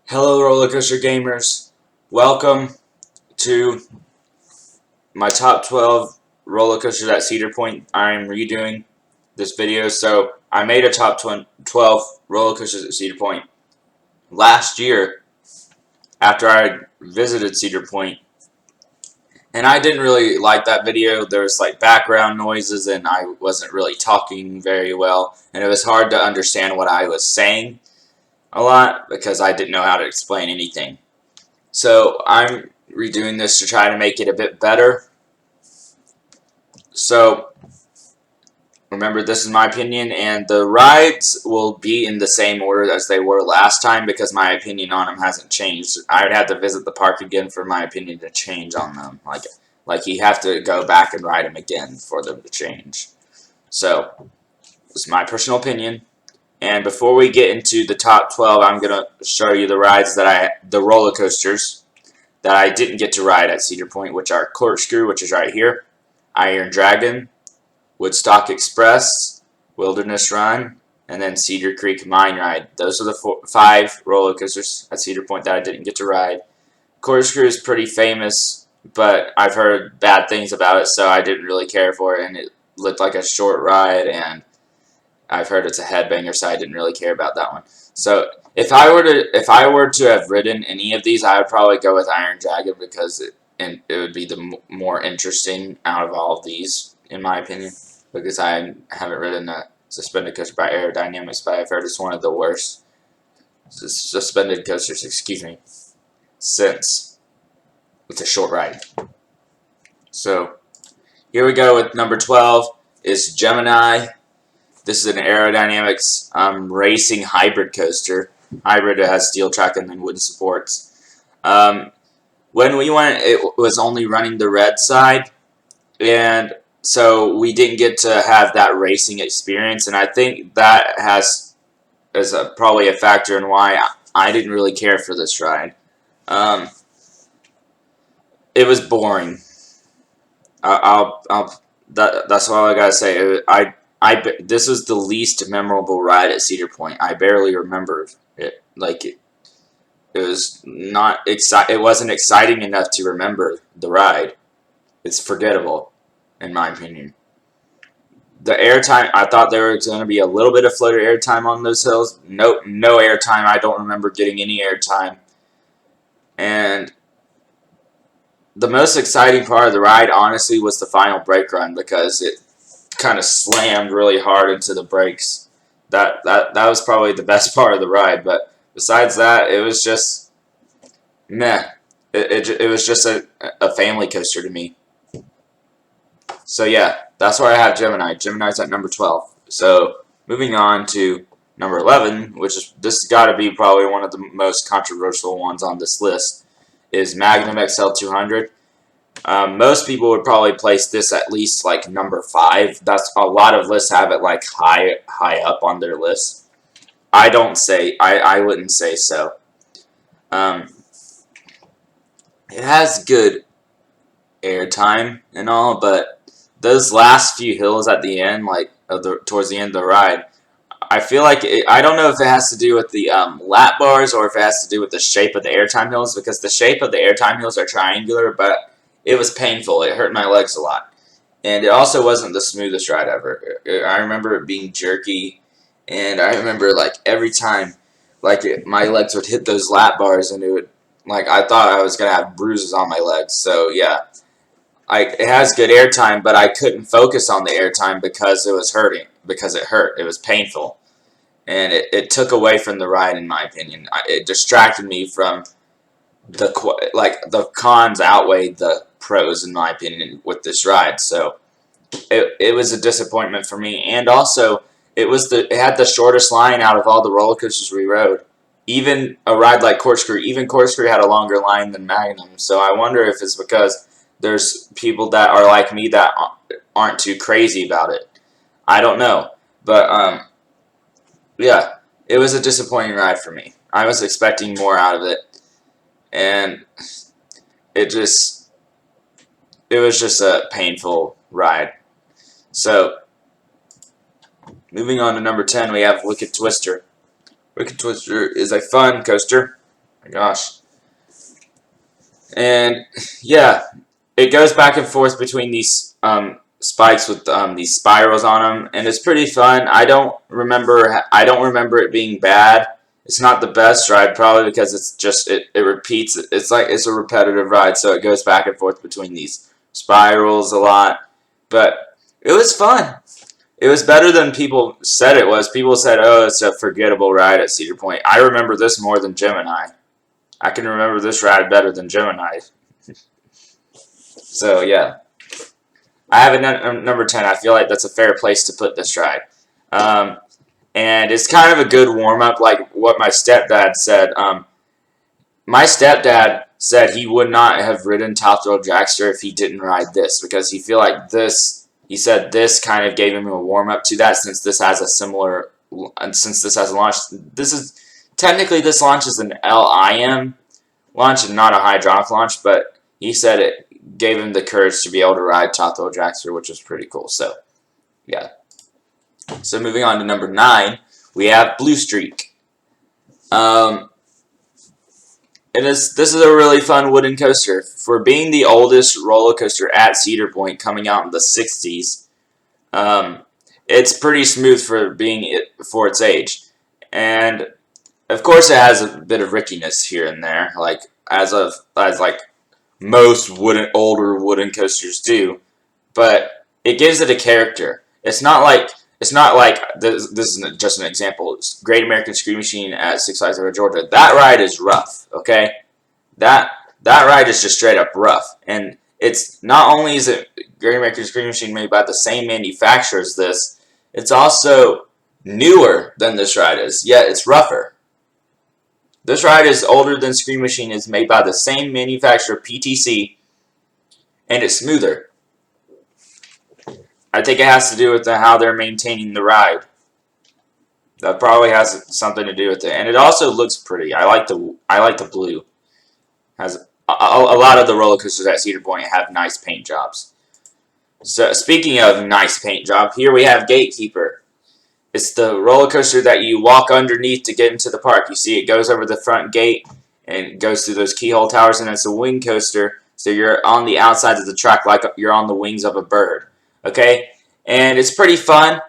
Hello, roller coaster gamers. Welcome to my top 12 roller coasters at Cedar Point. I'm redoing this video, so I made a top 12 roller coasters at Cedar Point last year after I visited Cedar Point, and I didn't really like that video. There was like background noises, and I wasn't really talking very well, and it was hard to understand what I was saying a lot because I didn't know how to explain anything. So I'm redoing this to try to make it a bit better. So remember, this is my opinion, and the rides will be in the same order as they were last time because my opinion on them hasn't changed. I would have to visit the park again for my opinion to change on them. Like you have to go back and ride them again for them to change. So it's my personal opinion. And before we get into the top 12, I'm gonna show you the rides the roller coasters that I didn't get to ride at Cedar Point, which are Corkscrew, which is right here, Iron Dragon, Woodstock Express, Wilderness Run, and then Cedar Creek Mine Ride. Those are the 5 roller coasters at Cedar Point that I didn't get to ride. Corkscrew is pretty famous, but I've heard bad things about it, so I didn't really care for it, and it looked like a short ride, and I've heard it's a headbanger, so I didn't really care about that one. So if I were to have ridden any of these, I would probably go with Iron Dragon because it would be the more interesting out of all of these, in my opinion. Because I haven't ridden a suspended coaster by Aerodynamics, but I've heard it's one of the worst suspended coasters, since it's a short ride. So here we go with number 12 is Gemini. This is an Aerodynamics racing hybrid coaster. Hybrid has steel track and then wooden supports. When we went, it was only running the red side, and so we didn't get to have that racing experience. And I think that is probably a factor in why I didn't really care for this ride. It was boring. That's all I gotta say. This was the least memorable ride at Cedar Point. I barely remembered it. It was not It wasn't exciting enough to remember the ride. It's forgettable, in my opinion. The airtime, I thought there was going to be a little bit of floater airtime on those hills. Nope, no airtime. I don't remember getting any airtime. And the most exciting part of the ride, honestly, was the final brake run because it kind of slammed really hard into the brakes. That was probably the best part of the ride. But besides that, it was just meh. It was just a family coaster to me. So yeah, that's where I have Gemini. Gemini's at number 12. So moving on to number 11, this has got to be probably one of the most controversial ones on this list, is Magnum XL200. Most people would probably place this at least like number 5. That's a lot of lists have it like high up on their list. I wouldn't say so. It has good airtime and all, but those last few hills at the end, towards the end of the ride, I feel like I don't know if it has to do with the lap bars or if it has to do with the shape of the airtime hills, because the shape of the airtime hills are triangular, but it was painful. It hurt my legs a lot. And it also wasn't the smoothest ride ever. I remember it being jerky, and I remember every time my legs would hit those lap bars, and it would I thought I was going to have bruises on my legs. So yeah. It has good airtime, but I couldn't focus on the airtime because it was hurting. Because it hurt. It was painful. And it took away from the ride, in my opinion. It distracted me from the cons outweighed the pros, in my opinion, with this ride. So it was a disappointment for me. And also, it had the shortest line out of all the roller coasters we rode. Even a ride like Corkscrew, even Corkscrew had a longer line than Magnum. So I wonder if it's because there's people that are like me that aren't too crazy about it. I don't know. But, yeah, it was a disappointing ride for me. I was expecting more out of it. And it was just a painful ride. So, moving on to number 10, we have Wicked Twister. Wicked Twister is a fun coaster. My gosh. And yeah, it goes back and forth between these spikes with these spirals on them, and it's pretty fun. I don't remember it being bad. It's not the best ride, probably because it's just it repeats. It's like it's a repetitive ride, so it goes back and forth between these spirals a lot. But it was fun. It was better than people said it was. People said, "Oh, it's a forgettable ride at Cedar Point." I remember this more than Gemini. I can remember this ride better than Gemini. So yeah, I have a number 10. I feel like that's a fair place to put this ride. Um, and it's kind of a good warm up, like what my stepdad said. My stepdad said he would not have ridden Top Thrill Dragster if he didn't ride this because he feel like this. He said this kind of gave him a warm up to that since this has a similar, since this has a launch. This is technically this launch is an LIM launch and not a hydraulic launch, but he said it gave him the courage to be able to ride Top Thrill Dragster, which was pretty cool. So yeah. So moving on to number 9, we have Blue Streak. This is a really fun wooden coaster. For being the oldest roller coaster at Cedar Point, coming out in the 60s, it's pretty smooth for its age. And of course it has a bit of rickiness here and there, like as like most older wooden coasters do, but it gives it a character. It's not like this isn't just an example. It's Great American Scream Machine at Six Flags Over Georgia. That ride is rough, okay? That ride is just straight up rough. And it's not only is it Great American Scream Machine made by the same manufacturer as this, it's also newer than this ride is, yet it's rougher. This ride is older than Scream Machine, is made by the same manufacturer, PTC, and it's smoother. I think it has to do with how they're maintaining the ride. That probably has something to do with it, and it also looks pretty. I like the blue. Has a lot of the roller coasters at Cedar Point have nice paint jobs. So speaking of nice paint job, here we have Gatekeeper. It's the roller coaster that you walk underneath to get into the park. You see it goes over the front gate and goes through those keyhole towers, and it's a wing coaster, so you're on the outside of the track like you're on the wings of a bird. Okay? And it's pretty fun.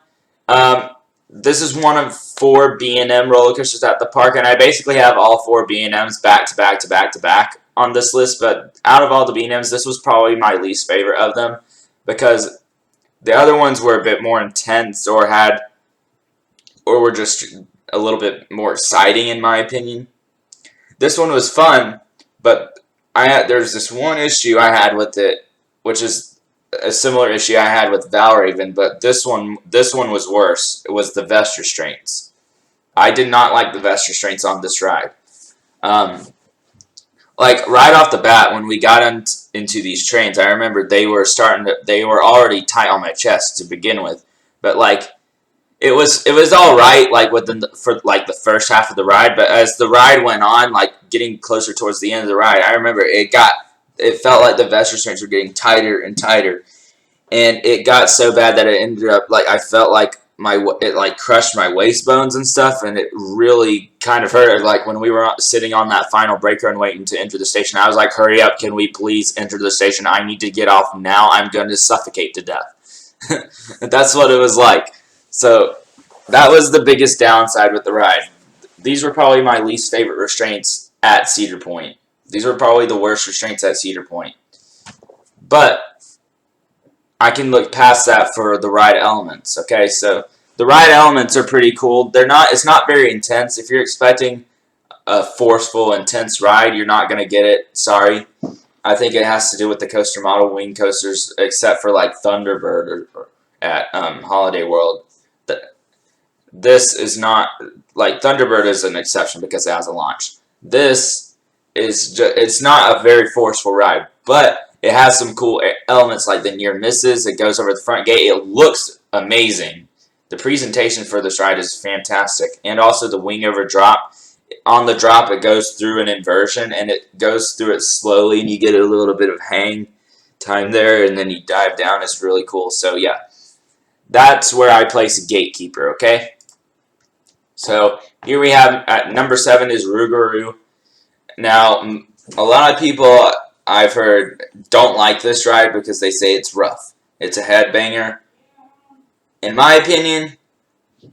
This is one of 4 B&M roller coasters at the park, and I basically have all 4 B&Ms back to back to back to back on this list, but out of all the B&Ms, this was probably my least favorite of them because the other ones were a bit more intense or were just a little bit more exciting in my opinion. This one was fun, but there's this one issue I had with it, which is a similar issue I had with Valraven, but this one was worse. It was the vest restraints. I did not like the vest restraints on this ride. Like right off the bat, when we got into these trains, I remember they were already tight on my chest to begin with, but like it was all right, like for the first half of the ride, but as the ride went on, like getting closer towards the end of the ride, I remember it felt like the vest restraints were getting tighter and tighter, and it got so bad that it ended up like I felt like it like crushed my waist bones and stuff, and it really kind of hurt. Like when we were sitting on that final brake run waiting to enter the station, I was like, "Hurry up! Can we please enter the station? I need to get off now. I'm going to suffocate to death." That's what it was like. So that was the biggest downside with the ride. These were probably my least favorite restraints at Cedar Point. These were probably the worst restraints at Cedar Point. But I can look past that for the ride elements. Okay, so the ride elements are pretty cool. It's not very intense. If you're expecting a forceful, intense ride, you're not going to get it. Sorry. I think it has to do with the coaster model wing coasters, except for like Thunderbird or at Holiday World. This is not like Thunderbird is an exception because it has a launch. This is it's not a very forceful ride, but it has some cool elements like the near misses. It goes over the front gate. It looks amazing. The presentation for this ride is fantastic, and also the wing over drop. On the drop, it goes through an inversion, and it goes through it slowly, and you get a little bit of hang time there, and then you dive down. It's really cool. So yeah, that's where I place Gatekeeper. Okay. So here we have at number 7 is Rougarou. Now, a lot of people I've heard don't like this ride because they say it's rough. It's a headbanger. In my opinion,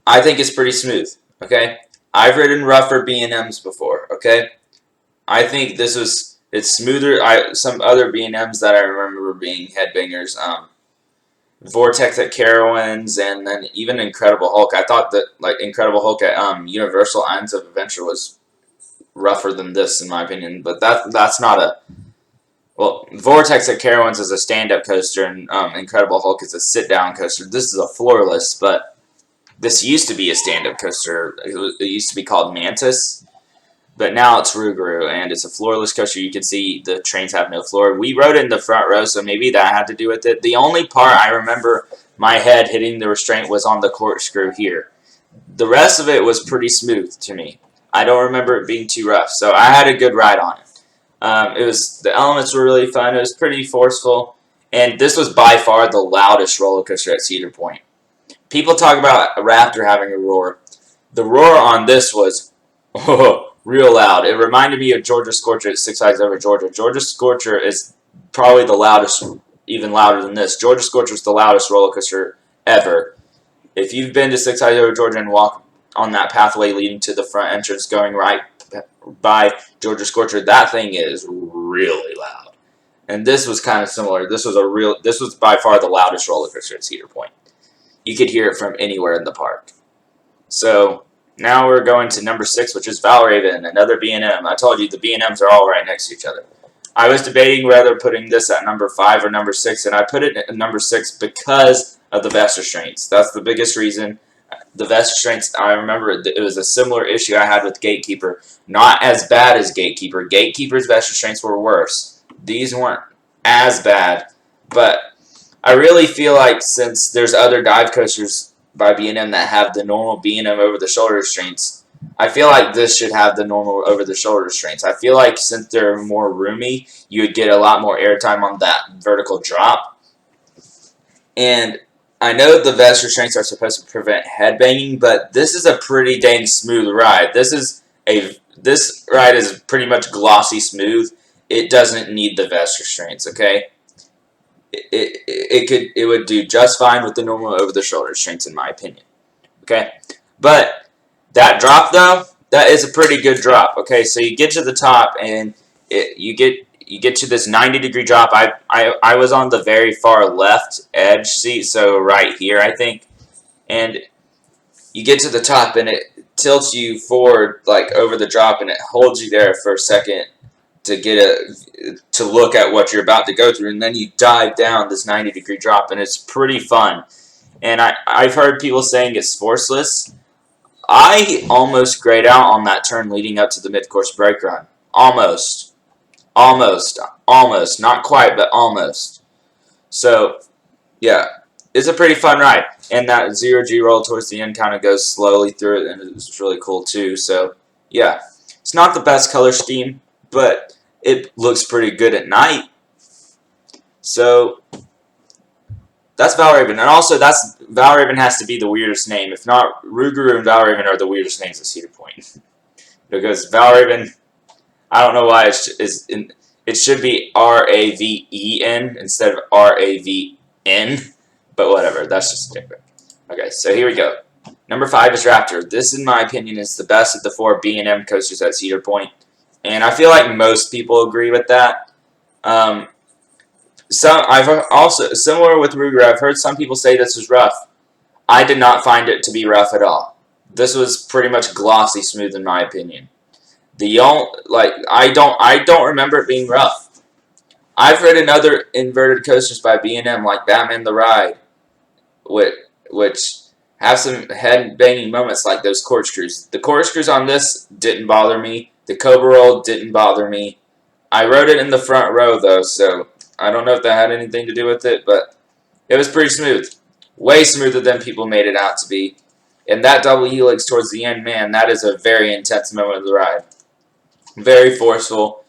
I think it's pretty smooth. Okay, I've ridden rougher B&Ms before. Okay, I think it's smoother. Some other B&Ms that I remember being headbangers. Vortex at Carowinds, and then even Incredible Hulk. I thought that like Incredible Hulk at Universal Islands of Adventure was rougher than this in my opinion, but that's not a well. Vortex at Carowinds is a stand-up coaster, and Incredible Hulk is a sit-down coaster. This is a floorless, but this used to be a stand-up coaster. It used to be called Mantis, but now it's Rougarou, and it's a floorless coaster. You can see the trains have no floor. We rode in the front row, so maybe that had to do with it. The only part I remember my head hitting the restraint was on the corkscrew here. The rest of it was pretty smooth to me. I don't remember it being too rough, so I had a good ride on it. The elements were really fun. It was pretty forceful, and this was by far the loudest roller coaster at Cedar Point. People talk about a Raptor having a roar. The roar on this was real loud. It reminded me of Georgia Scorcher at Six Flags Over Georgia. Georgia Scorcher is probably the loudest, even louder than this. Georgia Scorcher is the loudest roller coaster ever. If you've been to Six Flags Over Georgia and walk on that pathway leading to the front entrance going right by Georgia Scorcher, that thing is really loud. And this was kind of similar. This was by far the loudest roller coaster at Cedar Point. You could hear it from anywhere in the park. So now we're going to number 6, which is Valraven, another B&M. I told you the B&Ms are all right next to each other. I was debating whether putting this at number 5 or number 6, and I put it at number 6 because of the vest restraints. That's the biggest reason. The vest restraints, I remember it was a similar issue I had with Gatekeeper. Not as bad as Gatekeeper. Gatekeeper's vest restraints were worse. These weren't as bad, but I really feel like since there's other dive coasters by B&M that have the normal B&M over-the-shoulder restraints, I feel like this should have the normal over-the-shoulder restraints. I feel like since they're more roomy, you would get a lot more airtime on that vertical drop. And I know the vest restraints are supposed to prevent headbanging, but this is a pretty dang smooth ride. This ride is pretty much glossy smooth. It doesn't need the vest restraints, okay? It would do just fine with the normal over-the-shoulder restraints, in my opinion. Okay, but that drop though, that is a pretty good drop. Okay, so you get to the top and you get to this 90-degree drop. I was on the very far left edge seat, so right here I think, and you get to the top and it tilts you forward like over the drop and it holds you there for a second to look at what you're about to go through, and then you dive down this 90-degree drop, and it's pretty fun. And I've heard people saying it's forceless. I almost grayed out on that turn leading up to the mid-course brake run. Almost. Not quite, but almost. So, yeah, it's a pretty fun ride. And that 0G roll towards the end kind of goes slowly through it, and it's really cool too. So, yeah, it's not the best color scheme, but it looks pretty good at night. So that's Valraven. And also Valraven has to be the weirdest name. If not, Rougarou and Valraven are the weirdest names at Cedar Point. Because Valraven, I don't know why it should be R-A-V-E-N instead of R-A-V-N. But whatever, that's just different. Okay, so here we go. Number 5 is Raptor. This, in my opinion, is the best of the 4 B&M coasters at Cedar Point. And I feel like most people agree with that. I've also, similar with Rougarou, I've heard some people say this is rough. I did not find it to be rough at all. This was pretty much glossy smooth in my opinion. I don't remember it being rough. I've ridden other inverted coasters by B&M like Batman the Ride, which have some head banging moments like those corkscrews. The corkscrews on this didn't bother me. The Cobra Roll didn't bother me. I rode it in the front row, though, so I don't know if that had anything to do with it, but it was pretty smooth. Way smoother than people made it out to be. And that double helix towards the end, man, that is a very intense moment of the ride. Very forceful.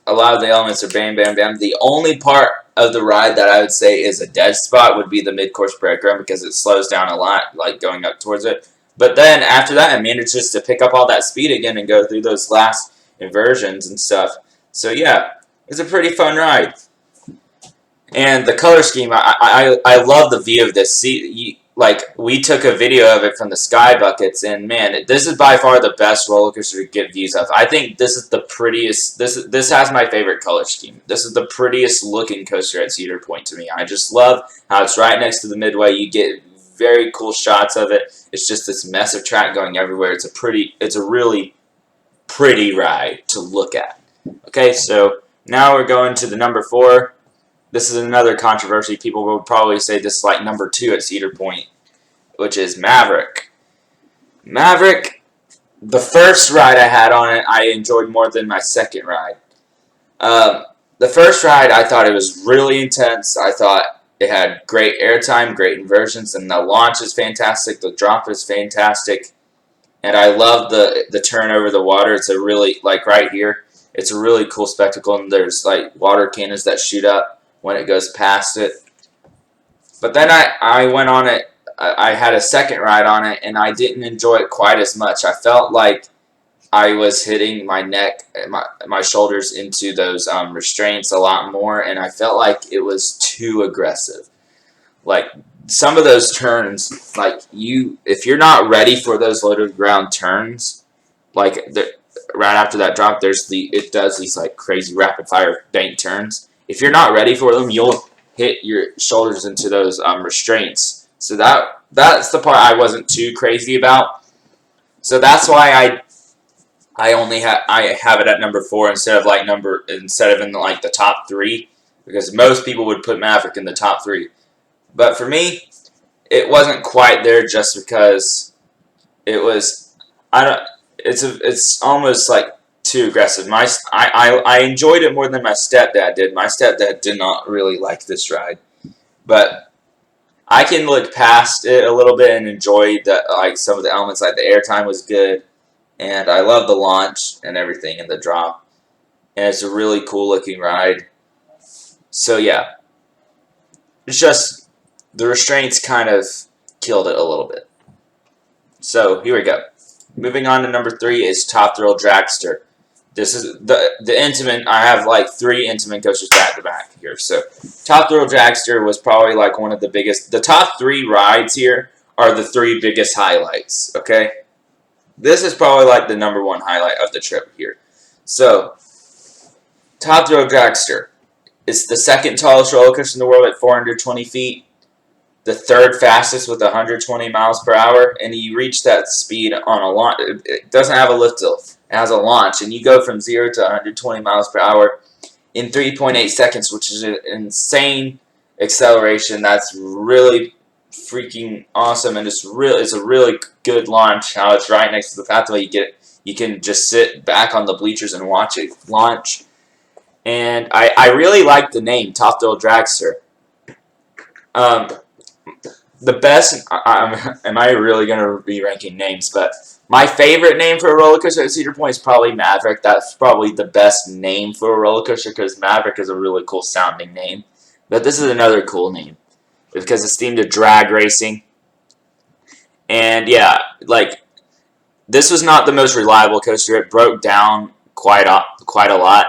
A lot of the elements are bam, bam, bam. The only part of the ride that I would say is a dead spot would be the mid-course brake run because it slows down a lot, like going up towards it. But then after that, it manages to pick up all that speed again and go through those last inversions and stuff. So yeah, it's a pretty fun ride. And the color scheme, I love the view of this. See, like we took a video of it from the sky buckets, and man, this is by far the best roller coaster to get views of. I think this is the prettiest. This has my favorite color scheme. This is the prettiest looking coaster at Cedar Point to me. I just love how it's right next to the midway. You get very cool shots of it. It's just this massive track going everywhere. It's a really pretty ride to look at. Okay, so now we're going to the number 4. This is another controversy. People will probably say this is like number 2 at Cedar Point, which is Maverick. Maverick, the first ride I had on it, I enjoyed more than my second ride. The first ride, I thought it was really intense. I thought it had great airtime, great inversions, and the launch is fantastic. The drop is fantastic. And I love the turn over the water. It's a really, like right here, it's a really cool spectacle. And there's like water cannons that shoot up when it goes past it. But then I went on it. I had a second ride on it, and I didn't enjoy it quite as much. I felt like I was hitting my neck, my shoulders into those restraints a lot more, and I felt like it was too aggressive. Like some of those turns, like if you're not ready for those low to the ground turns, like right after that drop, it does these like crazy rapid fire bank turns. If you're not ready for them, you'll hit your shoulders into those restraints. So that's the part I wasn't too crazy about. So that's why I have it at number 4 instead of in like the top 3, because most people would put Maverick in the top 3. But for me, it wasn't quite there just because it was it's almost like too aggressive. I enjoyed it more than my stepdad did. My stepdad did not really like this ride, but I can look past it a little bit and enjoy some of the elements. Like the airtime was good, and I love the launch and everything and the drop, and it's a really cool looking ride. So yeah, it's just the restraints kind of killed it a little bit. So here we go. Moving on to number 3 is Top Thrill Dragster. This is the Intamin. I have like 3 Intamin coasters back to back here. So Top Thrill Dragster was probably like one of the biggest. The top 3 rides here are the 3 biggest highlights. Okay, this is probably like the number 1 highlight of the trip here. So Top Thrill Dragster is the second tallest roller coaster in the world at 420 feet. The 3rd fastest with 120 miles per hour, and you reach that speed on a launch. It doesn't have a lift off. It has a launch, and you go from 0 to 120 miles per hour in 3.8 seconds, which is an insane acceleration. That's really freaking awesome, and it's a really good launch. How it's right next to the pathway. You can just sit back on the bleachers and watch it launch. And I really like the name Top Thrill Dragster. The best, am I really going to be ranking names? But my favorite name for a roller coaster at Cedar Point is probably Maverick. That's probably the best name for a roller coaster because Maverick is a really cool sounding name. But this is another cool name because it's themed to drag racing. And yeah, like this was not the most reliable coaster. It broke down quite a lot.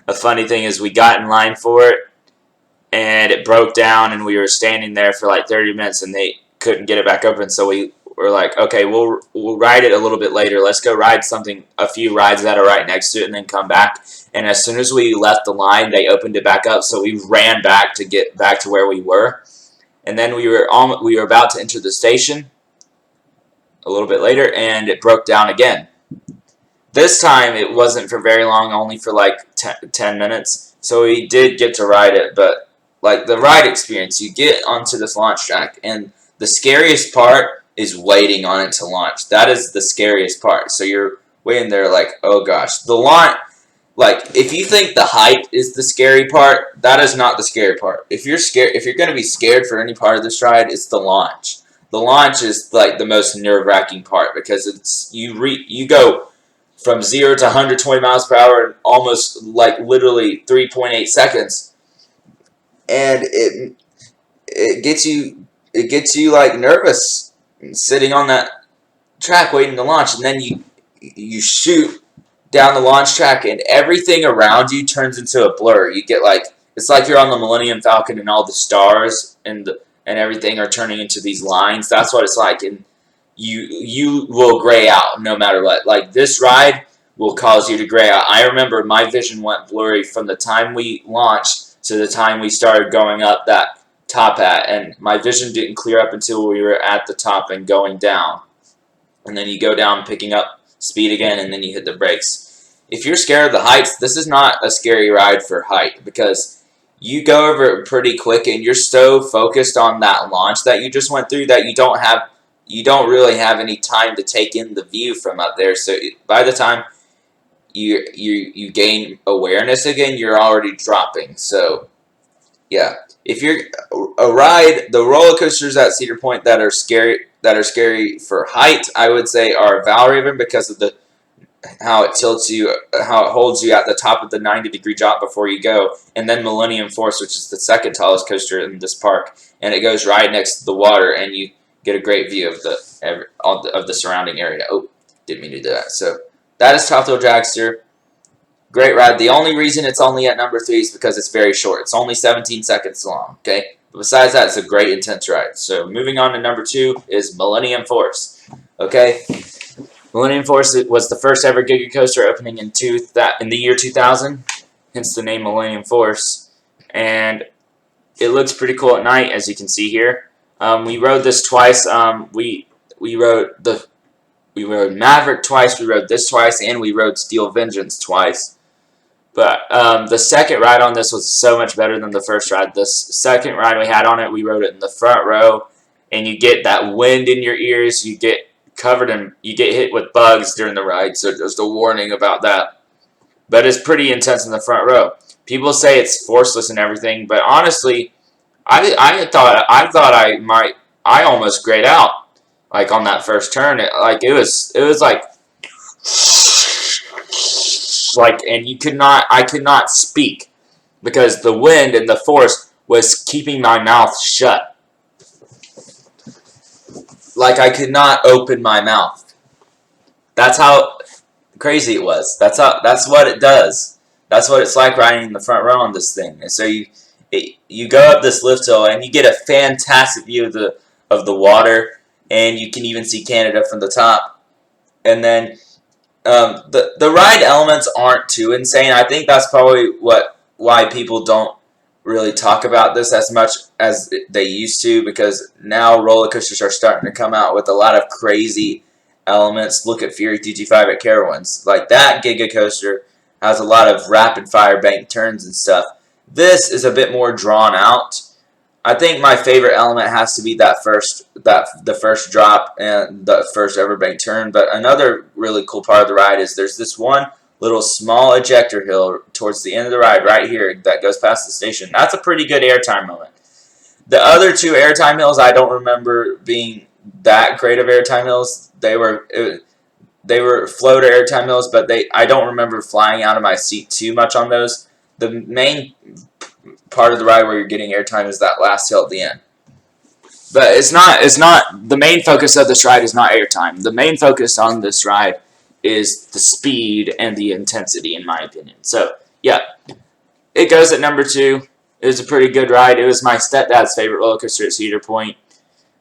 A funny thing is we got in line for it, and it broke down, and we were standing there for like 30 minutes, and they couldn't get it back open. So we were like, okay, we'll ride it a little bit later. Let's go ride a few rides that are right next to it, and then come back. And as soon as we left the line, they opened it back up. So we ran back to get back to where we were, and then we were about to enter the station a little bit later, and it broke down again. This time it wasn't for very long, only for like 10 minutes. So we did get to ride it, but like the ride experience, you get onto this launch track, and the scariest part is waiting on it to launch. That is the scariest part. So you're waiting there like, oh gosh. The launch, like if you think the height is the scary part, that is not the scary part. If you're going to be scared for any part of this ride, it's the launch. The launch is like the most nerve-wracking part because it's you go from 0 to 120 miles per hour in almost like literally 3.8 seconds. And it gets you like nervous sitting on that track waiting to launch, and then you shoot down the launch track, and everything around you turns into a blur. You get like it's like you're on the Millennium Falcon, and all the stars and everything are turning into these lines. That's what it's like, and you will gray out no matter what. Like this ride will cause you to gray out. I remember my vision went blurry from the time we launched to the time we started going up that top hat, and my vision didn't clear up until we were at the top and going down. And then you go down picking up speed again, and then you hit the brakes. If you're scared of the heights, this is not a scary ride for height, because you go over it pretty quick and you're so focused on that launch that you just went through that you don't really have any time to take in the view from up there. So by the time you gain awareness again, you're already dropping. So yeah, if you're the roller coasters at Cedar Point that are scary for height, I would say are Valraven, because of the how it tilts you, how it holds you at the top of the 90-degree drop before you go, and then Millennium Force, which is the second tallest coaster in this park, and it goes right next to the water, and you get a great view of the surrounding area. Oh, didn't mean to do that. So that is Top Thrill Dragster. Great ride. The only reason it's only at number 3 is because it's very short. It's only 17 seconds long. Okay. But besides that, it's a great intense ride. So moving on to number 2 is Millennium Force. Okay. Millennium Force was the first ever Giga Coaster, opening in the year 2000, hence the name Millennium Force. And it looks pretty cool at night, as you can see here. We rode this twice. We rode Maverick twice. We rode this twice, and we rode Steel Vengeance twice. But the second ride on this was so much better than the first ride. The second ride we had on it, we rode it in the front row, and you get that wind in your ears. You get hit with bugs during the ride, so just a warning about that. But it's pretty intense in the front row. People say it's forceless and everything, but honestly, I thought I almost grayed out like on that first turn. It was like, and I could not speak because the wind and the force was keeping my mouth shut. Like I could not open my mouth. That's how crazy it was. That's what it does. That's what it's like riding in the front row on this thing. And so you go up this lift hill and you get a fantastic view of the water, and you can even see Canada from the top. And then the ride elements aren't too insane. I think that's probably why people don't really talk about this as much as they used to, because now roller coasters are starting to come out with a lot of crazy elements. Look at Fury 225 at Carowinds. Like that Giga Coaster has a lot of rapid fire bank turns and stuff. This is a bit more drawn out. I think my favorite element has to be the first drop and the first ever bank turn. But another really cool part of the ride is there's this one little small ejector hill towards the end of the ride right here that goes past the station. That's a pretty good airtime moment. The other two airtime hills I don't remember being that great of airtime hills. They were floater airtime hills, but I don't remember flying out of my seat too much on those. The main part of the ride where you're getting airtime is that last hill at the end. But it's not the main focus of this ride is not airtime. The main focus on this ride is the speed and the intensity, in my opinion. So yeah, it goes at number 2. It was a pretty good ride. It was my stepdad's favorite roller coaster at Cedar Point,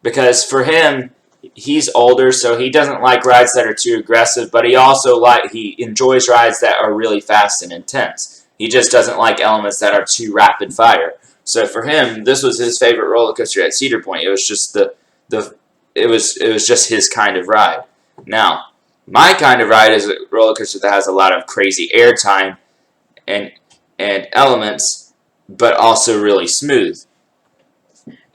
because for him, he's older, so he doesn't like rides that are too aggressive, but he enjoys rides that are really fast and intense. He just doesn't like elements that are too rapid fire. So for him, this was his favorite roller coaster at Cedar Point. It was just it was just his kind of ride. Now, my kind of ride is a roller coaster that has a lot of crazy airtime and elements, but also really smooth.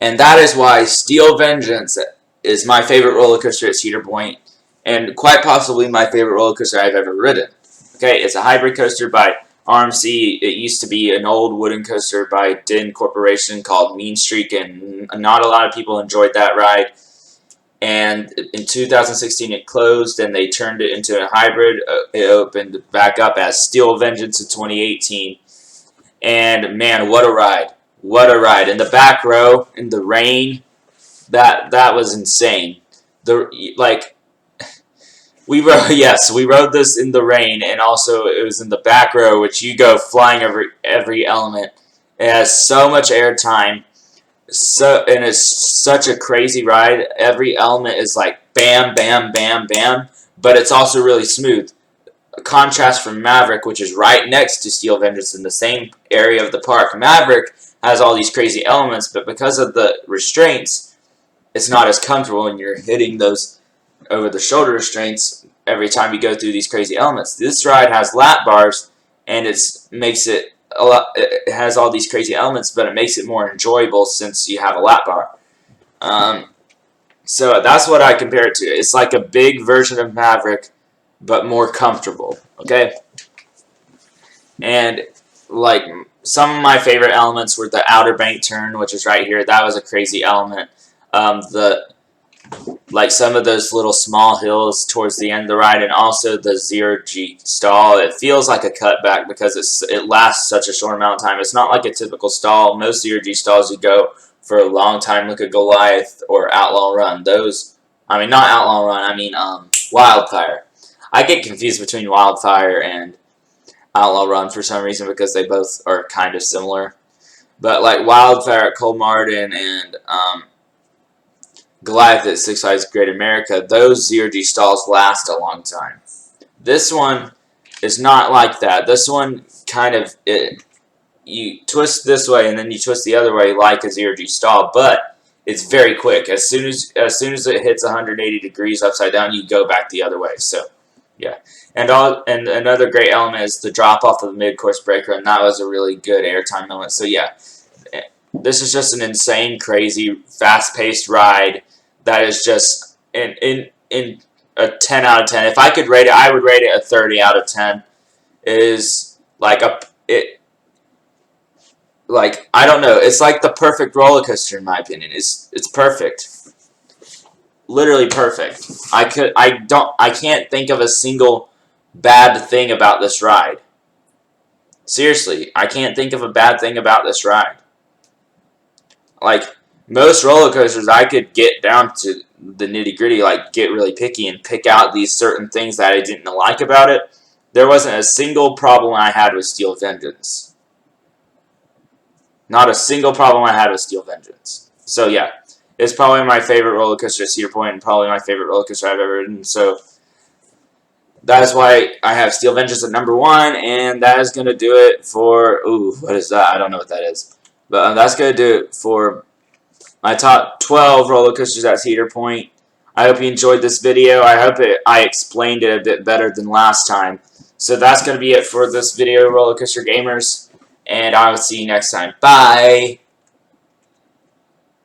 And that is why Steel Vengeance is my favorite roller coaster at Cedar Point, and quite possibly my favorite roller coaster I've ever ridden. Okay, it's a hybrid coaster by RMC. It used to be an old wooden coaster by Din Corporation called Mean Streak, and not a lot of people enjoyed that ride. And in 2016 it closed, and they turned it into a hybrid. It opened back up as Steel Vengeance in 2018. And man, what a ride. What a ride. In the back row, in the rain, that was insane. We rode, yes, we rode this in the rain, and also it was in the back row, which you go flying over every element. It has so much airtime, and it's such a crazy ride. Every element is like bam, bam, bam, bam, but it's also really smooth. A contrast from Maverick, which is right next to Steel Vengeance in the same area of the park. Maverick has all these crazy elements, but because of the restraints, it's not as comfortable, and you're hitting those over the shoulder restraints every time you go through these crazy elements. This ride has lap bars, and it makes it a lot. It has all these crazy elements, but it makes it more enjoyable since you have a lap bar. So that's what I compare it to. It's like a big version of Maverick, but more comfortable. Okay, and like some of my favorite elements were the Outer Bank turn, which is right here. That was a crazy element. The like some of those little small hills towards the end of the ride, and also the 0G stall. It feels like a cutback because it lasts such a short amount of time. It's not like a typical stall. Most 0G stalls you go for a long time. Look at Goliath or Outlaw Run. Those, I mean, not Outlaw Run. I mean, Wildfire. I get confused between Wildfire and Outlaw Run for some reason because they both are kind of similar. But like Wildfire at Cold Martin and Goliath at Six Flags Great America, those 0G stalls last a long time. This one is not like that. This one kind of, you twist this way and then you twist the other way like a 0G stall, but it's very quick. As soon as it hits 180 degrees upside down, you go back the other way. So, yeah. And another great element is the drop off of the mid-course breaker, and that was a really good airtime element. So, yeah. This is just an insane, crazy, fast-paced ride that is just in a 10 out of 10. If I could rate it, I would rate it a 30 out of 10. It is like I don't know. It's like the perfect roller coaster in my opinion. It's perfect, literally perfect. I can't think of a single bad thing about this ride. Seriously, I can't think of a bad thing about this ride. Like, most roller coasters, I could get down to the nitty gritty, like get really picky and pick out these certain things that I didn't like about it. There wasn't a single problem I had with Steel Vengeance. Not a single problem I had with Steel Vengeance. So yeah, it's probably my favorite roller coaster at Cedar Point, and probably my favorite roller coaster I've ever ridden. So that is why I have Steel Vengeance at number 1, and that is going to do it for, what is that? I don't know what that is. But that's going to do it for my top 12 roller coasters at Cedar Point. I hope you enjoyed this video. I hope I explained it a bit better than last time. So that's going to be it for this video, Roller Coaster Gamers, and I will see you next time. Bye!